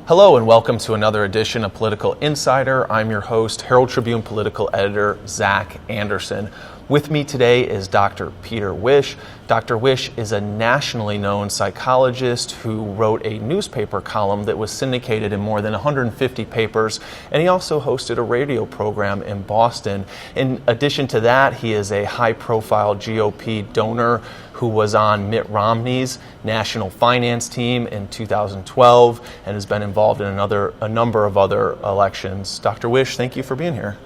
Hello and welcome to another edition of Political Insider. I'm your host, Herald-Tribune political editor, Zac Anderson. With me today is Dr. Peter Wish. Dr. Wish is a nationally known psychologist who wrote a newspaper column that was syndicated in more than 150 papers, and he also hosted a radio program in Boston. In addition to that, he is a high-profile GOP donor who was on Mitt Romney's national finance team in 2012 and has been involved in a number of other elections. Dr. Wish, thank you for being here.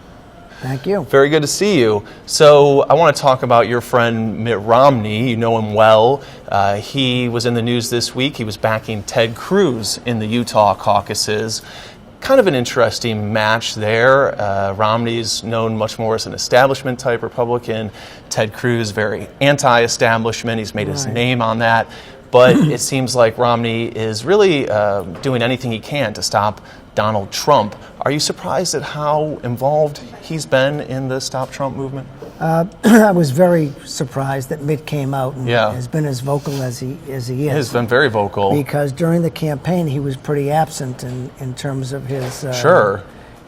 Thank you. Very good to see you. So I want to talk about your friend Mitt Romney. You know him well. He was in the news this week. He was backing Ted Cruz in the Utah caucuses. Kind of an interesting match there. Romney's known much more as an establishment type Republican. Ted Cruz, very anti-establishment. He's made his name on that. But it seems like Romney is really doing anything he can to stop Donald Trump. Are you surprised at how involved he's been in the Stop Trump movement? I was very surprised that Mitt came out and has been as vocal as he is. He's been very vocal. Because during the campaign, he was pretty absent in terms of his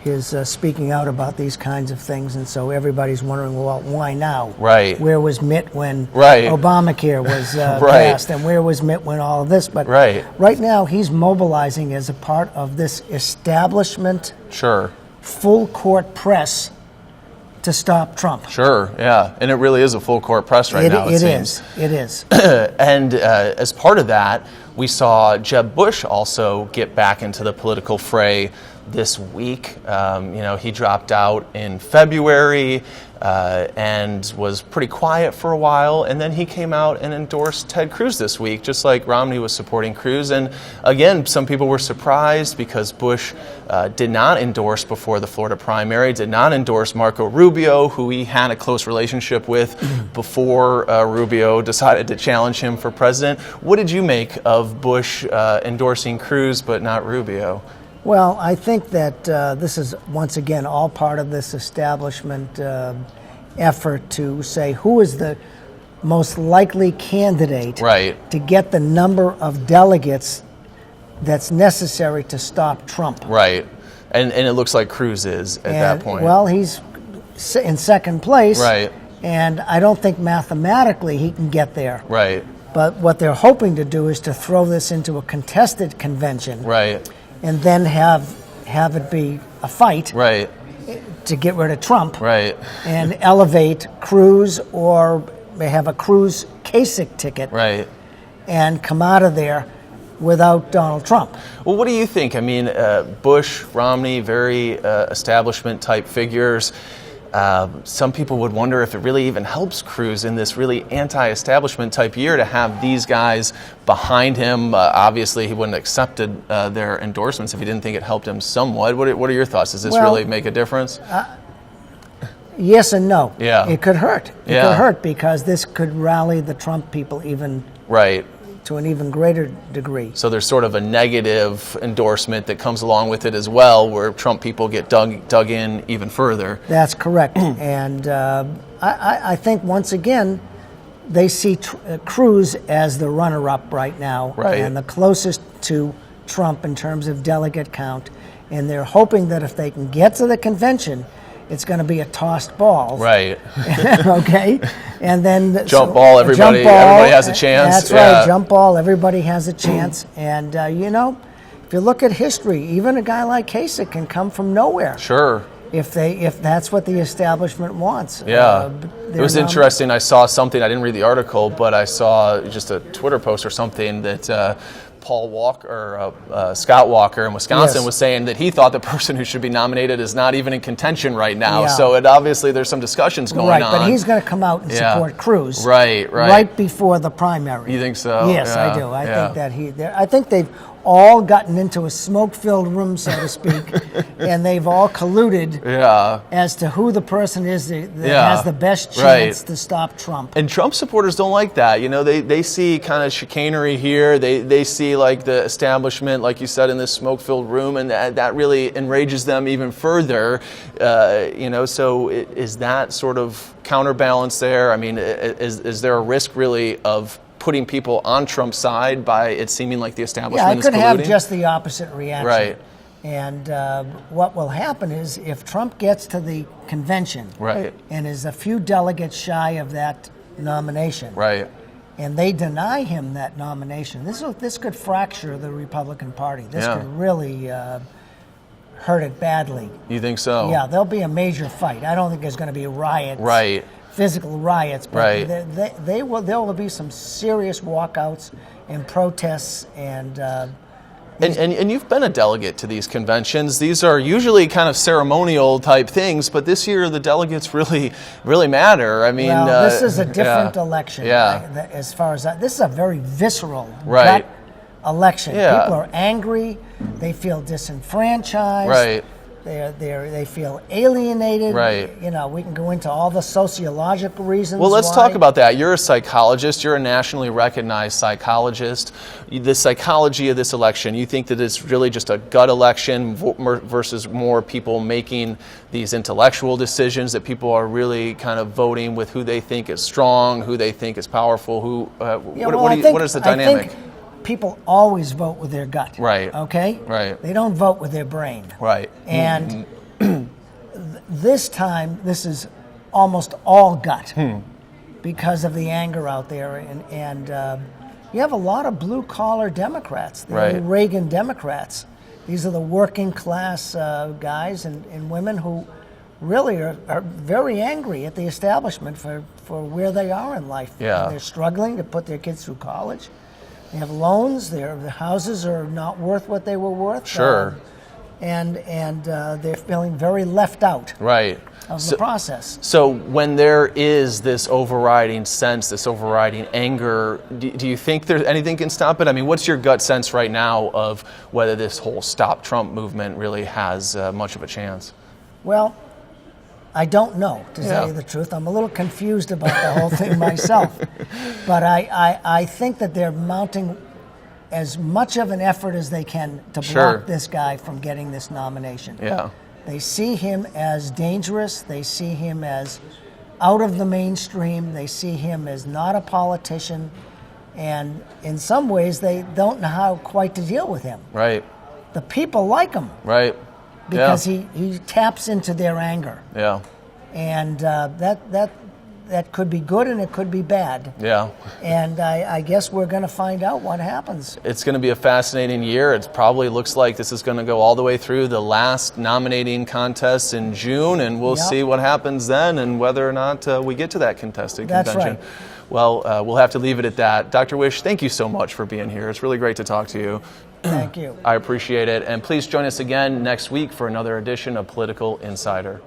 his speaking out about these kinds of things, and so everybody's wondering, well, why now? Right. Where was Mitt when Obamacare was passed, and where was Mitt when all of this? But right now, he's mobilizing as a part of this establishment, full court press to stop Trump. And it really is a full court press right now, it seems. It is. And as part of that, we saw Jeb Bush also get back into the political fray this week. He dropped out in February and was pretty quiet for a while, and then he came out and endorsed Ted Cruz this week, just like Romney was supporting Cruz. And again, some people were surprised because Bush did not endorse before the Florida primary, did not endorse Marco Rubio, who he had a close relationship with before Rubio decided to challenge him for president. What did you make of Bush endorsing Cruz but not Rubio? Well, I think that this is, once again, all part of this establishment effort to say who is the most likely candidate to get the number of delegates that's necessary to stop Trump. Right. And it looks like Cruz is at that point. Well, he's in second place. Right. And I don't think mathematically he can get there. Right. But what they're hoping to do is to throw this into a contested convention. Right. And then have it be a fight to get rid of Trump and elevate Cruz, or have a Cruz Kasich ticket and come out of there without Donald Trump. Well, what do you think? I mean, Bush, Romney, very establishment type figures. Some people would wonder if it really even helps Cruz in this really anti-establishment type year to have these guys behind him. Obviously, he wouldn't have accepted their endorsements if he didn't think it helped him somewhat. What are your thoughts? Does this really make a difference? Yes and no. Yeah. It could hurt. It could hurt because this could rally the Trump people even to an even greater degree. So there's sort of a negative endorsement that comes along with it as well, where Trump people get dug in even further. That's correct. And I think, once again, they see Cruz as the runner-up right now and the closest to Trump in terms of delegate count. And they're hoping that if they can get to the convention, it's going to be a tossed ball. Okay? And then jump ball, everybody has a chance. That's right, jump ball, everybody has a chance. And, if you look at history, even a guy like Kasich can come from nowhere. If that's what the establishment wants. It was interesting. I saw something, I didn't read the article, but I saw just a Twitter post or something that Paul Walker, or Scott Walker in Wisconsin was saying that he thought the person who should be nominated is not even in contention right now. So obviously there's some discussions going on. But he's going to come out and support Cruz. Right before the primary. You think so? Yes, I do. I think they've all gotten into a smoke-filled room, so to speak, and they've all colluded as to who the person is that has the best chance to stop Trump. And Trump supporters don't like that. They see kind of chicanery here. They see like the establishment, like you said, in this smoke-filled room, and that really enrages them even further. So is that sort of counterbalance there? I mean, is there a risk really of putting people on Trump's side by it seeming like the establishment is colluding? Yeah, I could have just the opposite reaction. Right. And what will happen is if Trump gets to the convention and is a few delegates shy of that nomination, and they deny him that nomination, this could fracture the Republican Party. This could really hurt it badly. You think so? Yeah, there'll be a major fight. I don't think there's going to be riots, physical riots, but there will be some serious walkouts and protests and. And you've been a delegate to these conventions. These are usually kind of ceremonial type things, but this year the delegates really matter. I mean, well, this is a different election. As far as this is a very visceral gut election. People are angry. They feel disenfranchised. They feel alienated. You know, we can go into all the sociological reasons. Well, let's talk about that. You're a psychologist. You're a nationally recognized psychologist. The psychology of this election, you think that it's really just a gut election versus more people making these intellectual decisions, that people are really kind of voting with who they think is strong, who they think is powerful, what is the dynamic? I think people always vote with their gut. Okay? They don't vote with their brain. And this time, this is almost all gut because of the anger out there. And you have a lot of blue-collar Democrats, the Reagan Democrats. These are the working class guys and women who really are very angry at the establishment for where they are in life. They're struggling to put their kids through college. They have loans. Their houses are not worth what they were worth. And they're feeling very left out of the process. So when there is this overriding sense, this overriding anger, do you think there's anything can stop it? I mean, what's your gut sense right now of whether this whole Stop Trump movement really has much of a chance? Well, I don't know, to tell you the truth. I'm a little confused about the whole thing myself. But I think that they're mounting as much of an effort as they can to block this guy from getting this nomination. They see him as dangerous. They see him as out of the mainstream. They see him as not a politician. And in some ways, they don't know how quite to deal with him. The people like him. Because he taps into their anger. And that could be good and it could be bad. And I guess we're going to find out what happens. It's going to be a fascinating year. It probably looks like this is going to go all the way through the last nominating contest in June, and we'll see what happens then and whether or not we get to that contested convention. Well, we'll have to leave it at that. Dr. Wish, thank you so much for being here. It's really great to talk to you. Thank you. I appreciate it. And please join us again next week for another edition of Political Insider.